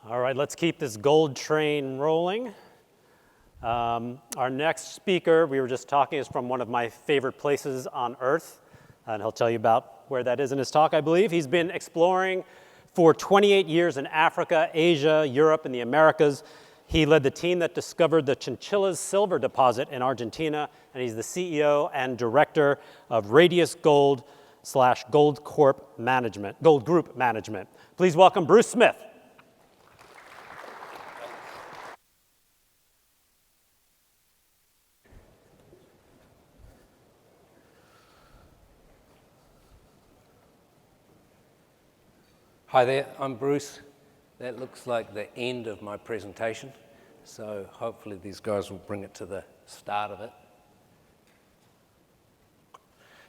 All right, let's keep this gold train rolling. Our next speaker, we were just talking, is from one of my favorite places on Earth, and he'll tell you about where that is in his talk, I believe. He's been exploring for 28 years in Africa, Asia, Europe, and the Americas. He led the team that discovered the Chinchillas silver deposit in Argentina, and he's the CEO and director of Radius Gold / Gold Corp Management, Gold Group Management. Please welcome Bruce Smith. Hi there, I'm Bruce. That looks like the end of my presentation, so hopefully these guys will bring it to the start of it.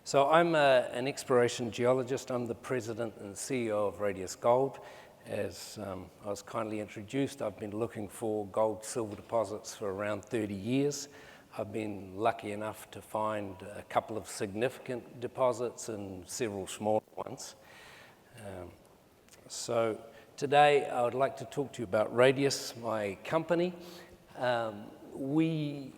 So I'm an exploration geologist. I'm the president and CEO of Radius Gold. As I was kindly introduced, I've been looking for gold-silver deposits for around 30 years. I've been lucky enough to find a couple of significant deposits and several smaller ones. So today I would like to talk to you about Radius, my company. We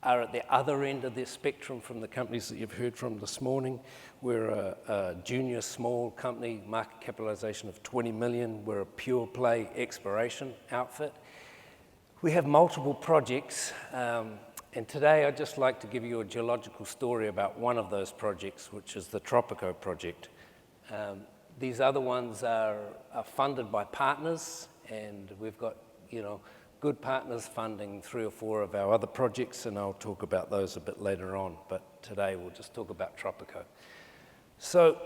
are at the other end of the spectrum from the companies that you've heard from this morning. We're a junior small company, market capitalization of 20 million. We're a pure play exploration outfit. We have multiple projects, and today I'd just like to give you a geological story about one of those projects, which is the Tropico project. These other ones are funded by partners, and we've got, good partners funding 3 or 4 of our other projects, and I'll talk about those a bit later on, but today we'll just talk about Tropico. So,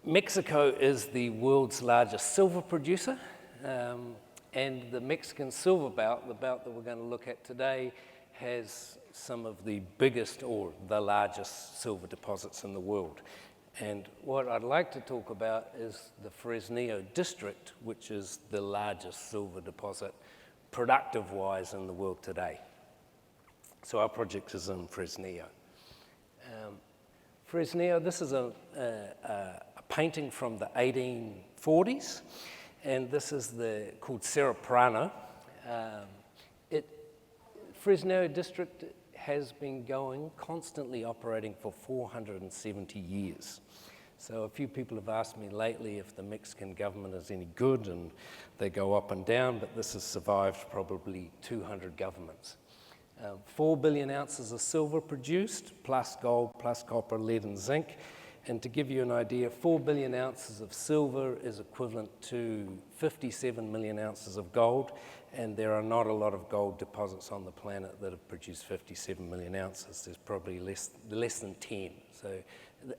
Mexico is the world's largest silver producer, and the Mexican silver belt, the belt that we're going to look at today, has some of the biggest or the largest silver deposits in the world. And what I'd like to talk about is the Fresnillo district, which is the largest silver deposit, productive-wise, in the world today. So our project is in Fresnillo. Fresnillo, this is a painting from the 1840s, and this is called Cerro Prano. Fresnillo district has been constantly operating for 470 years. So a few people have asked me lately if the Mexican government is any good, and they go up and down, but this has survived probably 200 governments. 4 billion ounces of silver produced, plus gold, plus copper, lead, and zinc. And to give you an idea, 4 billion ounces of silver is equivalent to 57 million ounces of gold, and there are not a lot of gold deposits on the planet that have produced 57 million ounces. There's probably less than 10. So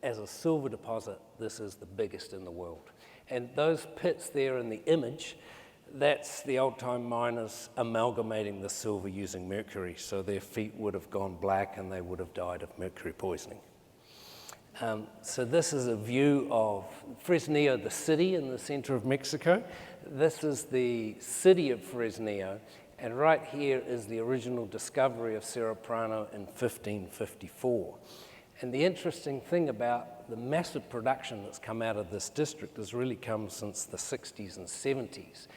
as a silver deposit, this is the biggest in the world. And those pits there in the image, that's the old-time miners amalgamating the silver using mercury, so their feet would have gone black and they would have died of mercury poisoning. So this is a view of Fresnillo, the city in the center of Mexico. This is the city of Fresnillo, and right here is the original discovery of Cerro Prano in 1554. And the interesting thing about the massive production that's come out of this district has really come since the 60s and 70s.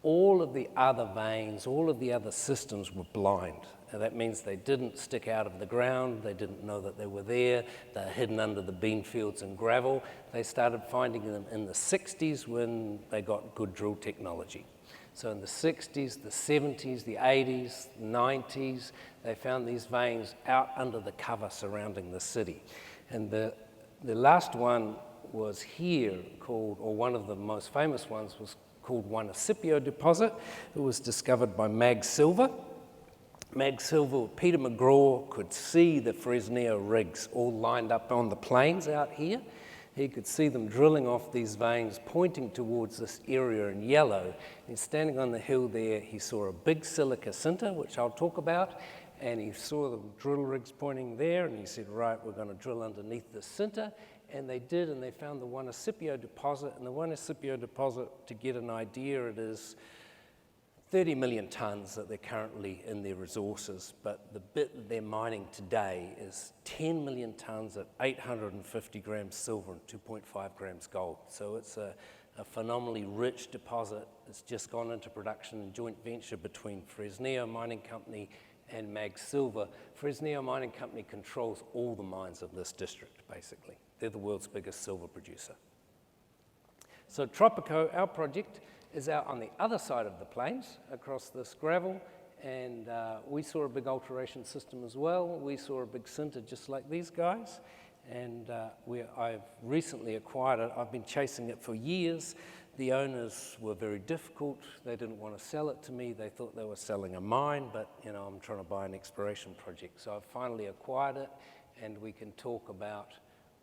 All of the other veins, all of the other systems were blind. And that means they didn't stick out of the ground, they didn't know that they were there, they're hidden under the bean fields and gravel. They started finding them in the 60s when they got good drill technology. So in the 60s, the 70s, the 80s, 90s, they found these veins out under the cover surrounding the city. And the last one was here called, or one of the most famous ones was called Juanicipio deposit. It was discovered by Mag Silver. Mag Silver, Peter McGraw could see the Fresnillo rigs all lined up on the plains out here. He could see them drilling off these veins, pointing towards this area in yellow. And standing on the hill there, he saw a big silica sinter, which I'll talk about, and he saw the drill rigs pointing there, and he said, right, we're going to drill underneath the sinter. And they did, and they found the Juanicipio deposit. And the Juanicipio deposit, to get an idea, it is 30 million tons that they're currently in their resources, but the bit that they're mining today is 10 million tons at 850 grams silver and 2.5 grams gold. So it's a a phenomenally rich deposit that's just gone into production, joint venture between Fresnillo Mining Company and Mag Silver. Fresnillo Mining Company controls all the mines of this district, basically. They're the world's biggest silver producer. So Tropico, our project, is out on the other side of the plains, across this gravel, and we saw a big alteration system as well. We saw a big sinter just like these guys, and I've recently acquired it. I've been chasing it for years. The owners were very difficult. They didn't want to sell it to me. They thought they were selling a mine, but I'm trying to buy an exploration project. So I've finally acquired it, and we can talk about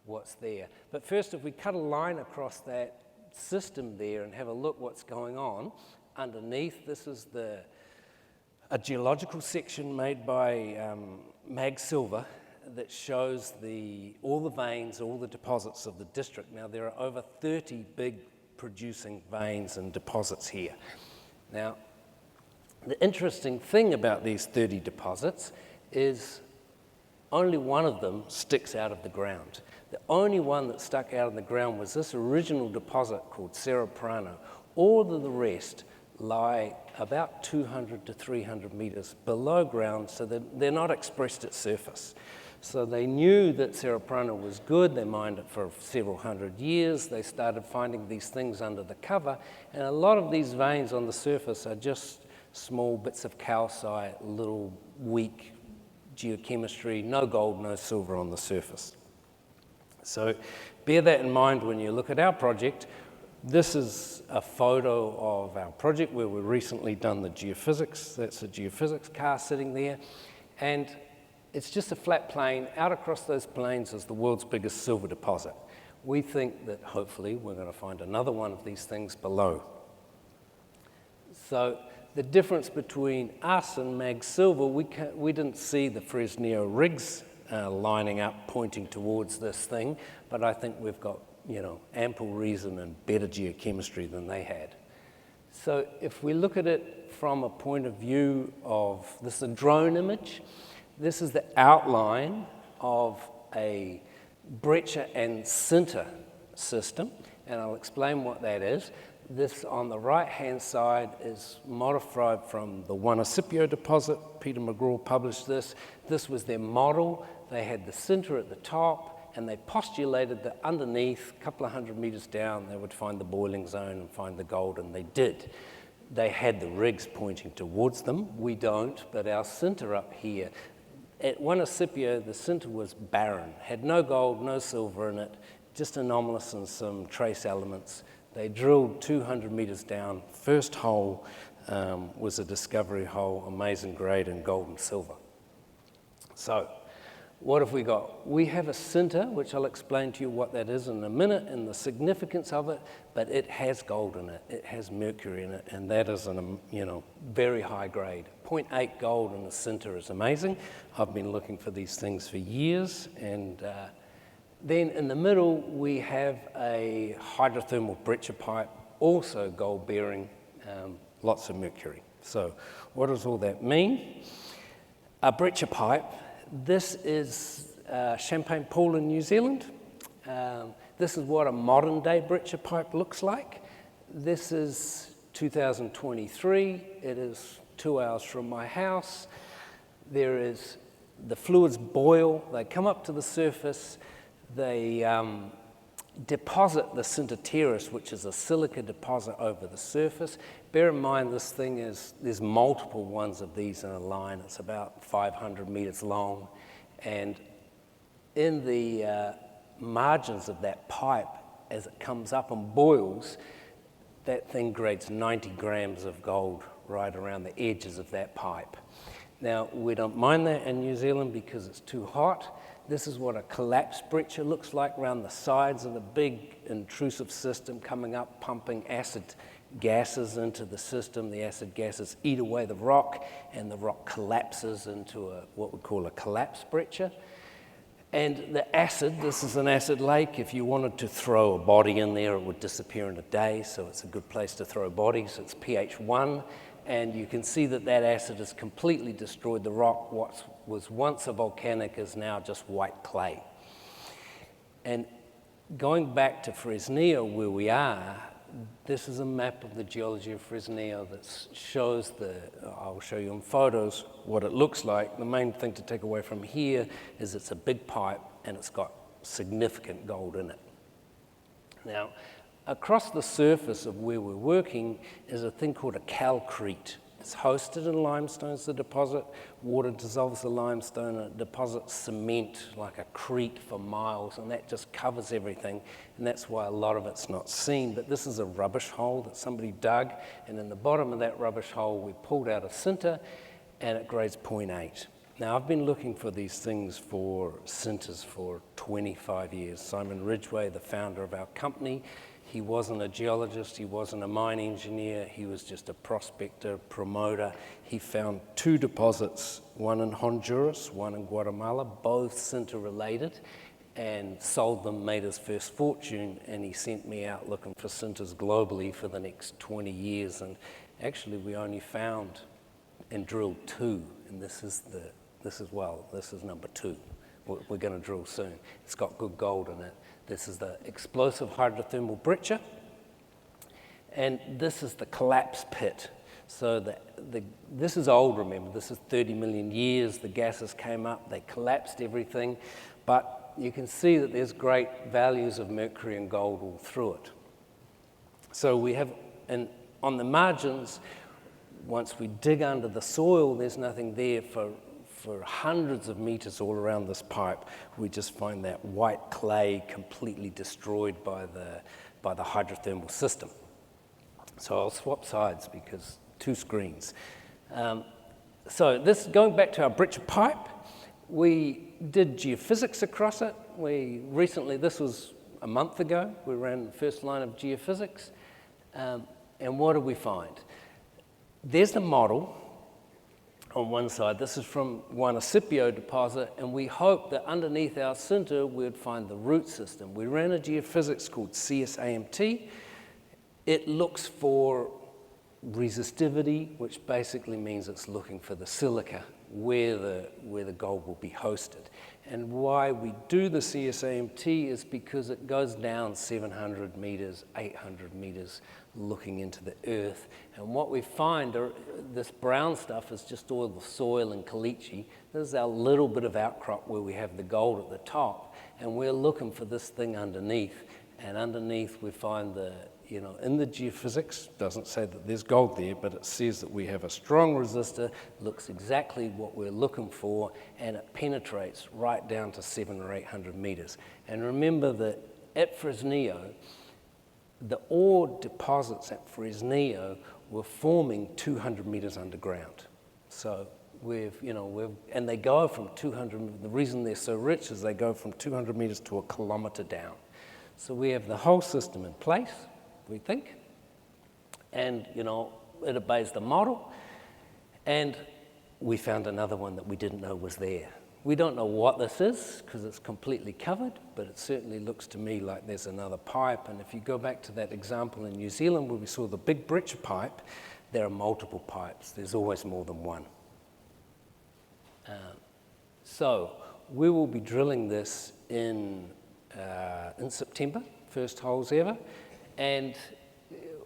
what's there. But first, if we cut a line across that system there and have a look what's going on underneath, this is a geological section made by Mag Silver that shows all the veins, all the deposits of the district. Now, there are over 30 big producing veins and deposits here. Now, the interesting thing about these 30 deposits is only one of them sticks out of the ground. The only one that stuck out of the ground was this original deposit called Cerro Prano. All of the rest lie about 200 to 300 meters below ground, so they're not expressed at surface. So they knew that Cerro Prano was good. They mined it for several hundred years. They started finding these things under the cover, and a lot of these veins on the surface are just small bits of calcite, little weak geochemistry, no gold, no silver on the surface. So bear that in mind when you look at our project. This is a photo of our project where we've recently done the geophysics. That's a geophysics car sitting there. And it's just a flat plain. Out across those plains is the world's biggest silver deposit. We think that hopefully we're going to find another one of these things below. So the difference between us and Mag Silver, we didn't see the Fresnillo rigs lining up, pointing towards this thing, but I think we've got ample reason and better geochemistry than they had. So if we look at it from a point of view of, this is a drone image, this is the outline of a breccia and sinter system, and I'll explain what that is. This on the right-hand side is modified from the Juanicipio deposit. Peter McGraw published this. This was their model. They had the sinter at the top, and they postulated that underneath, a couple of hundred meters down, they would find the boiling zone and find the gold, and they did. They had the rigs pointing towards them. We don't, but our sinter up here, at Juanicipio, the sinter was barren, had no gold, no silver in it, just anomalous and some trace elements. They drilled 200 meters down. First hole was a discovery hole, amazing grade in gold and silver. So what have we got? We have a sinter, which I'll explain to you what that is in a minute and the significance of it, but it has gold in it, it has mercury in it, and that is very high grade. 0.8 gold in a sinter is amazing. I've been looking for these things for years, and then in the middle we have a hydrothermal breccia pipe, also gold bearing, lots of mercury. So what does all that mean? A breccia pipe. This is Champagne Pool in New Zealand. This is what a modern day breccia pipe looks like. This is 2023. It is 2 hours from my house. The fluids boil, they come up to the surface, they deposit the sinter-terrace, which is a silica deposit over the surface. Bear in mind this thing there's multiple ones of these in a line. It's about 500 meters long. And in the margins of that pipe, as it comes up and boils, that thing grades 90 grams of gold right around the edges of that pipe. Now, we don't mind that in New Zealand because it's too hot. This is what a collapsed breccia looks like around the sides of the big intrusive system coming up, pumping acid gases into the system. The acid gases eat away the rock, and the rock collapses into what we call a collapsed breccia. And the acid, this is an acid lake. If you wanted to throw a body in there, it would disappear in a day, so it's a good place to throw bodies. It's pH 1, and you can see that that acid has completely destroyed the rock. What was once a volcanic is now just white clay. And going back to Fresnillo, where we are, This is a map of the geology of Fresnillo that shows I'll show you in photos what it looks like. The main thing to take away from here is it's a big pipe and it's got significant gold in it. Now, across the surface of where we're working is a thing called a calcrete. It's hosted in limestone as the deposit. Water dissolves the limestone and it deposits cement like a crete for miles, and that just covers everything, and that's why a lot of it's not seen. But this is a rubbish hole that somebody dug, and in the bottom of that rubbish hole we pulled out a sinter, and it grades 0.8. Now, I've been looking for these things for sinters for 25 years. Simon Ridgway, the founder of our company, he wasn't a geologist, he wasn't a mine engineer, he was just a prospector, promoter. He found 2 deposits, one in Honduras, one in Guatemala, both sinter related, and sold them, made his first fortune, and he sent me out looking for sinters globally for the next 20 years. And actually we only found and drilled 2, and this is number 2. We're going to drill soon. It's got good gold in it. This is the explosive hydrothermal breccia, and this is the collapse pit. So this is old, remember, this is 30 million years. The gases came up, they collapsed everything, but you can see that there's great values of mercury and gold all through it. So we have, and on the margins, once we dig under the soil, there's nothing there for hundreds of meters all around this pipe. We just find that white clay completely destroyed by the hydrothermal system. So I'll swap sides because 2 screens. So this, going back to our breccia pipe, we did geophysics across it. This was a month ago, we ran the first line of geophysics. And what did we find? There's the model on one side. This is from Juanicipio deposit, and we hoped that underneath our sinter we'd find the root system. We ran a geophysics called CSAMT. It looks for resistivity, which basically means it's looking for the silica, where the gold will be hosted. And why we do the CSAMT is because it goes down 700 meters, 800 meters, looking into the earth. And what we find are this brown stuff is just all the soil and caliche. This is our little bit of outcrop where we have the gold at the top, and we're looking for this thing underneath. And underneath we find in the geophysics, doesn't say that there's gold there, but it says that we have a strong resistor, looks exactly what we're looking for, and it penetrates right down to 700 or 800 meters. And remember that at Fresnillo, the ore deposits at Fresnillo were forming 200 meters underground. So and they go from 200, the reason they're so rich is they go from 200 meters to a kilometer down. So we have the whole system in place, we think, and it obeys the model, and we found another one that we didn't know was there. We don't know what this is because it's completely covered, but it certainly looks to me like there's another pipe. And if you go back to that example in New Zealand where we saw the big breccia pipe, there are multiple pipes. There's always more than one. So we will be drilling this in September, first holes ever. And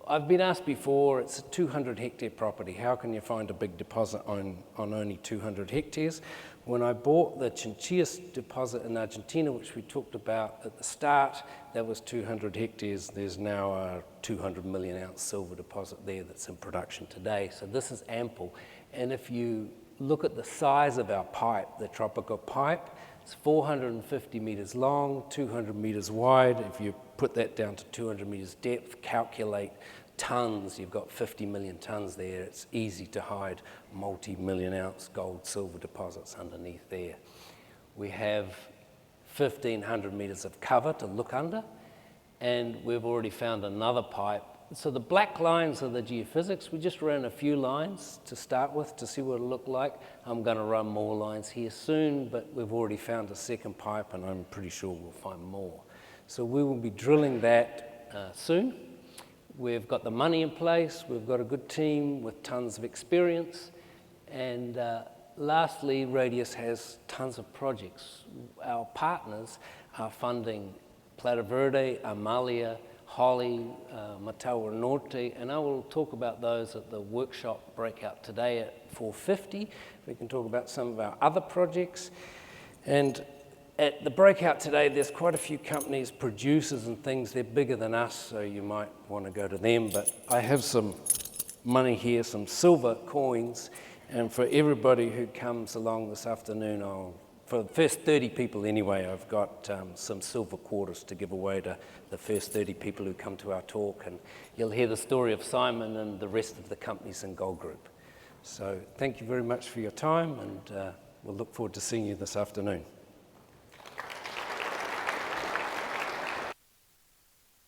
I've been asked before, it's a 200 hectare property. How can you find a big deposit on only 200 hectares? When I bought the Chinchillas deposit in Argentina, which we talked about at the start, that was 200 hectares. There's now a 200 million ounce silver deposit there that's in production today. So this is ample. And if you look at the size of our pipe, the Tropico pipe, it's 450 meters long, 200 meters wide. If you put that down to 200 meters depth, calculate tons, you've got 50 million tons there. It's easy to hide multi-million ounce gold, silver deposits underneath there. We have 1,500 meters of cover to look under, and we've already found another pipe. So the black lines are the geophysics. We just ran a few lines to start with to see what it looked like. I'm going to run more lines here soon, but we've already found a second pipe, and I'm pretty sure we'll find more. So we will be drilling that soon. We've got the money in place. We've got a good team with tons of experience. And lastly, Radius has tons of projects. Our partners are funding Plata Verde, Amalia, Holly, Mataura Norte, and I will talk about those at the workshop breakout today at 4:50. We can talk about some of our other projects. And at the breakout today, there's quite a few companies, producers and things. They're bigger than us, so you might want to go to them. But I have some money here, some silver coins, and for everybody who comes along this afternoon, for the first 30 people anyway, I've got some silver quarters to give away to the first 30 people who come to our talk, and you'll hear the story of Simon and the rest of the companies in Gold Group. So thank you very much for your time, and we'll look forward to seeing you this afternoon.